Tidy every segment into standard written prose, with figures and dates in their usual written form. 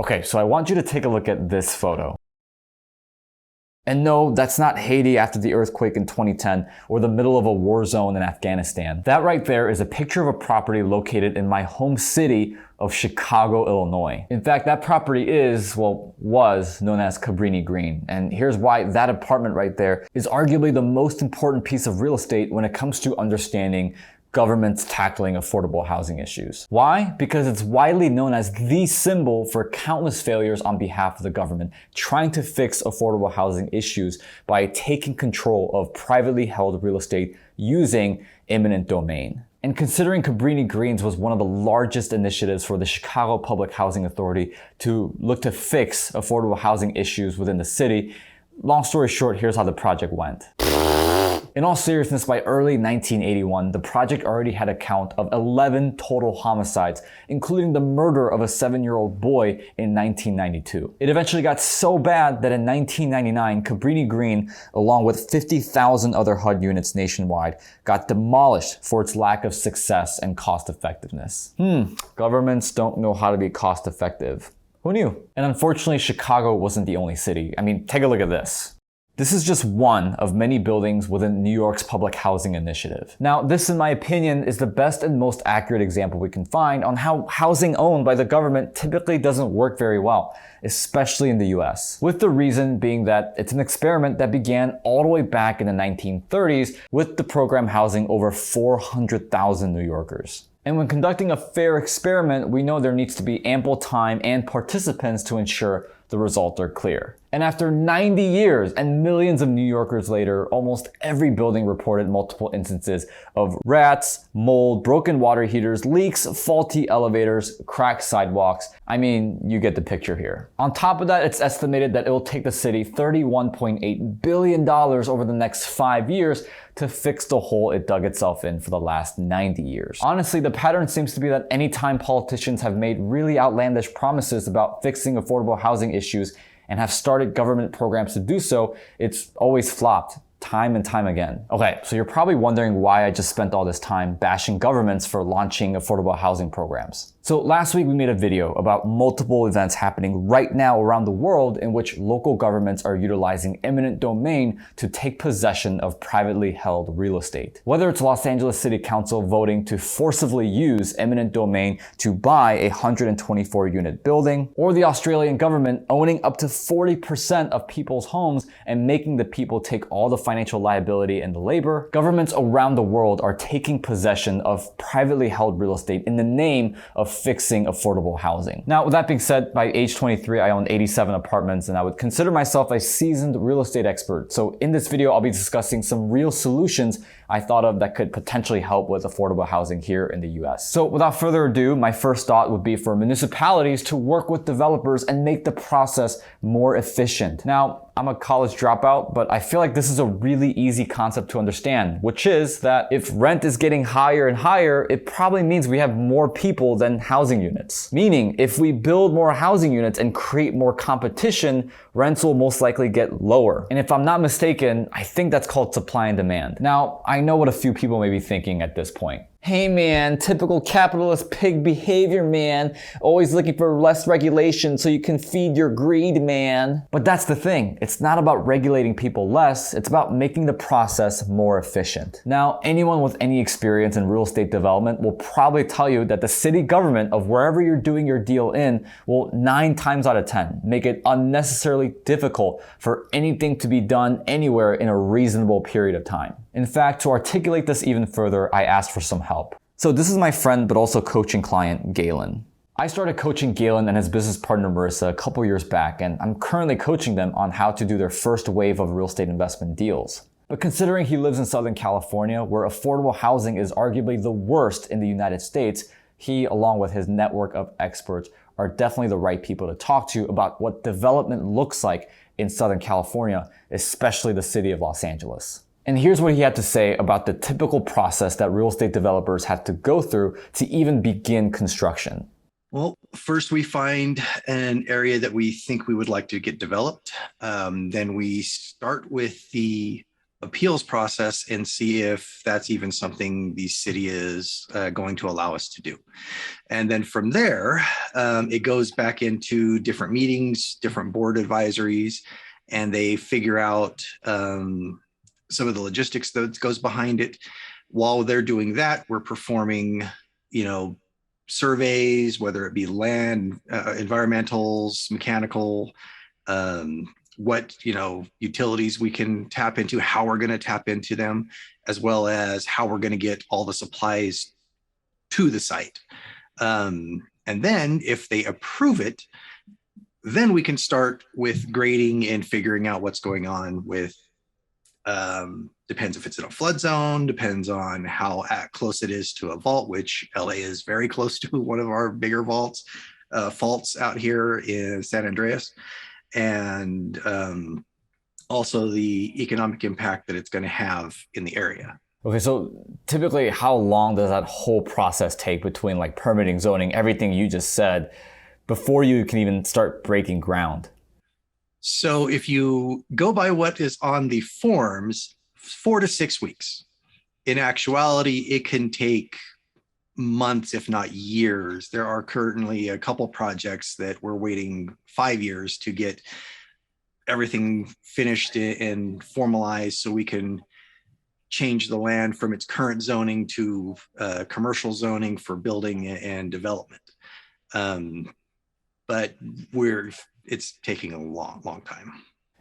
Okay, so I want you to take a look at this photo. And no, that's not Haiti after the earthquake in 2010 or the middle of a war zone in Afghanistan. That right there is a picture of a property located in my home city of Chicago, Illinois. In fact, that property was known as Cabrini Green. And here's why that apartment right there is arguably the most important piece of real estate when it comes to understanding governments tackling affordable housing issues. Why? Because it's widely known as the symbol for countless failures on behalf of the government trying to fix affordable housing issues by taking control of privately held real estate using eminent domain. And considering Cabrini Greens was one of the largest initiatives for the Chicago Public Housing Authority to look to fix affordable housing issues within the city, long story short, here's how the project went. In all seriousness, by early 1981, the project already had a count of 11 total homicides, including the murder of a 7-year-old boy in 1992. It eventually got so bad that in 1999, Cabrini Green, along with 50,000 other HUD units nationwide, got demolished for its lack of success and cost effectiveness. Governments don't know how to be cost effective. Who knew? And unfortunately, Chicago wasn't the only city. I mean, take a look at this. This is just one of many buildings within New York's public housing initiative. Now, this, in my opinion, is the best and most accurate example we can find on how housing owned by the government typically doesn't work very well, especially in the US. With the reason being that it's an experiment that began all the way back in the 1930s with the program housing over 400,000 New Yorkers. And when conducting a fair experiment, we know there needs to be ample time and participants to ensure the results are clear. And after 90 years and millions of New Yorkers later, almost every building reported multiple instances of rats, mold, broken water heaters, leaks, faulty elevators, cracked sidewalks. I mean, you get the picture here. On top of that, it's estimated that it will take the city $31.8 billion over the next 5 years to fix the hole it dug itself in for the last 90 years. Honestly, the pattern seems to be that anytime politicians have made really outlandish promises about fixing affordable housing issues and have started government programs to do so, it's always flopped time and time again. Okay, so you're probably wondering why I just spent all this time bashing governments for launching affordable housing programs. So last week we made a video about multiple events happening right now around the world in which local governments are utilizing eminent domain to take possession of privately held real estate. Whether it's Los Angeles City Council voting to forcibly use eminent domain to buy a 124-unit building, or the Australian government owning up to 40% of people's homes and making the people take all the financial liability and the labor, governments around the world are taking possession of privately held real estate in the name of fixing affordable housing. Now, with that being said, by age 23, I own 87 apartments and I would consider myself a seasoned real estate expert. So in this video, I'll be discussing some real solutions I thought of that could potentially help with affordable housing here in the US. So without further ado, my first thought would be for municipalities to work with developers and make the process more efficient. Now, I'm a college dropout, but I feel like this is a really easy concept to understand, which is that if rent is getting higher and higher, it probably means we have more people than housing units. Meaning, if we build more housing units and create more competition, rents will most likely get lower. And if I'm not mistaken, I think that's called supply and demand. Now, I know what a few people may be thinking at this point. Hey man, typical capitalist pig behavior, man. Always looking for less regulation so you can feed your greed, man. But that's the thing. It's not about regulating people less. It's about making the process more efficient. Now, anyone with any experience in real estate development will probably tell you that the city government of wherever you're doing your deal in will 9 times out of 10 make it unnecessarily difficult for anything to be done anywhere in a reasonable period of time. In fact, to articulate this even further, I asked for some help. So this is my friend, but also coaching client, Galen. I started coaching Galen and his business partner, Marissa, a couple years back, and I'm currently coaching them on how to do their first wave of real estate investment deals. But considering he lives in Southern California, where affordable housing is arguably the worst in the United States, he, along with his network of experts, are definitely the right people to talk to about what development looks like in Southern California, especially the city of Los Angeles. And here's what he had to say about the typical process that real estate developers have to go through to even begin construction. Well, first we find an area that we think we would like to get developed. Then we start with the appeals process and see if that's even something the city is going to allow us to do. And then from there, it goes back into different meetings, different board advisories, and they figure out some of the logistics that goes behind it. While they're doing that, we're performing, surveys, whether it be land, environmentals, mechanical, what utilities we can tap into, how we're going to tap into them, as well as how we're going to get all the supplies to the site. And then if they approve it, then we can start with grading and figuring out what's going on with, depends if it's in a flood zone, depends on how close it is to a vault, which LA is very close to one of our bigger faults out here in San Andreas. And also the economic impact that it's going to have in the area. Okay, so typically how long does that whole process take between like permitting, zoning, everything you just said, before you can even start breaking ground? So if you go by what is on the forms, 4 to 6 weeks. In actuality, it can take months, if not years. There are currently a couple projects that we're waiting 5 years to get everything finished and formalized so we can change the land from its current zoning to commercial zoning for building and development. But it's taking a long time.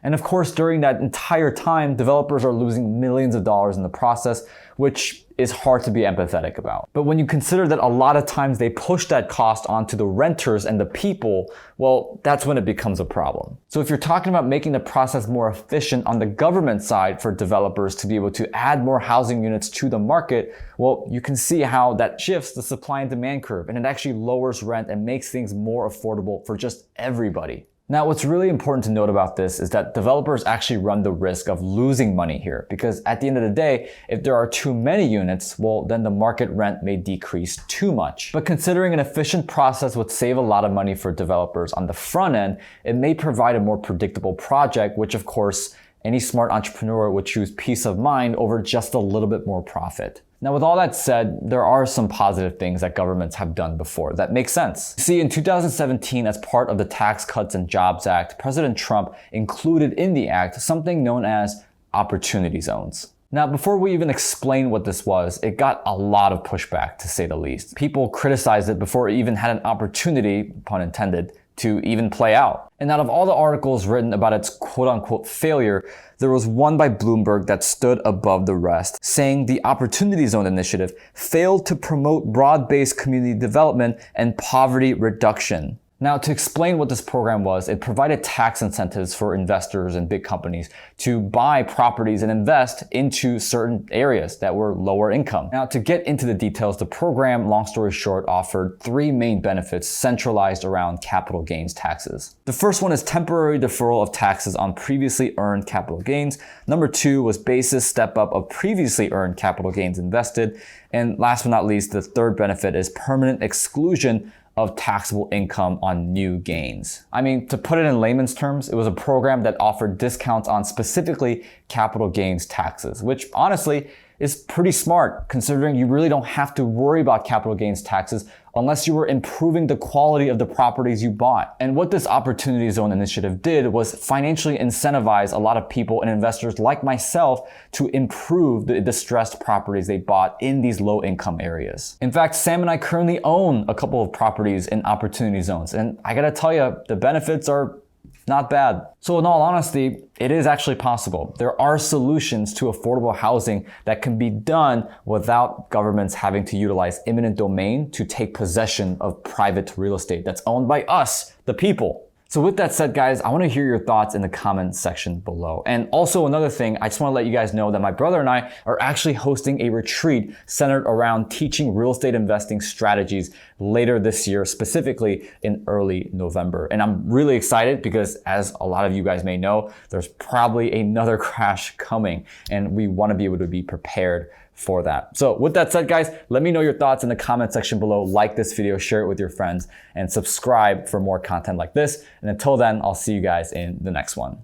And of course, during that entire time, developers are losing millions of dollars in the process, which is hard to be empathetic about. But when you consider that a lot of times they push that cost onto the renters and the people, well, that's when it becomes a problem. So if you're talking about making the process more efficient on the government side for developers to be able to add more housing units to the market, well, you can see how that shifts the supply and demand curve, and it actually lowers rent and makes things more affordable for just everybody. Now, what's really important to note about this is that developers actually run the risk of losing money here, because at the end of the day, if there are too many units, well, then the market rent may decrease too much. But considering an efficient process would save a lot of money for developers on the front end, it may provide a more predictable project, which of course, any smart entrepreneur would choose peace of mind over just a little bit more profit. Now, with all that said, there are some positive things that governments have done before that make sense. See, in 2017, as part of the Tax Cuts and Jobs Act, President Trump included in the act something known as opportunity zones. Now, before we even explain what this was, it got a lot of pushback, to say the least. People criticized it before it even had an opportunity, pun intended, to even play out. And out of all the articles written about its quote-unquote failure, there was one by Bloomberg that stood above the rest, saying the Opportunity Zone initiative failed to promote broad-based community development and poverty reduction. Now, to explain what this program was, it provided tax incentives for investors and big companies to buy properties and invest into certain areas that were lower income. Now, to get into the details, the program, long story short, offered 3 main benefits centralized around capital gains taxes. The first one is temporary deferral of taxes on previously earned capital gains. Number 2 was basis step up of previously earned capital gains invested. And last but not least, the third benefit is permanent exclusion of taxable income on new gains. I mean, to put it in layman's terms, it was a program that offered discounts on specifically capital gains taxes, which honestly is pretty smart considering you really don't have to worry about capital gains taxes unless you were improving the quality of the properties you bought. And what this Opportunity Zone initiative did was financially incentivize a lot of people and investors like myself to improve the distressed properties they bought in these low income areas. In fact, Sam and I currently own a couple of properties in Opportunity Zones, and I gotta tell you, the benefits are not bad. So in all honesty, it is actually possible. There are solutions to affordable housing that can be done without governments having to utilize eminent domain to take possession of private real estate that's owned by us, the people. So with that said, guys, I want to hear your thoughts in the comment section below. And also another thing, I just want to let you guys know that my brother and I are actually hosting a retreat centered around teaching real estate investing strategies later this year, specifically in early November. And I'm really excited because, as a lot of you guys may know, there's probably another crash coming, and we want to be able to be prepared for that. So with that said, guys, let me know your thoughts in the comment section below. Like this video, share it with your friends, and subscribe for more content like this. And until then, I'll see you guys in the next one.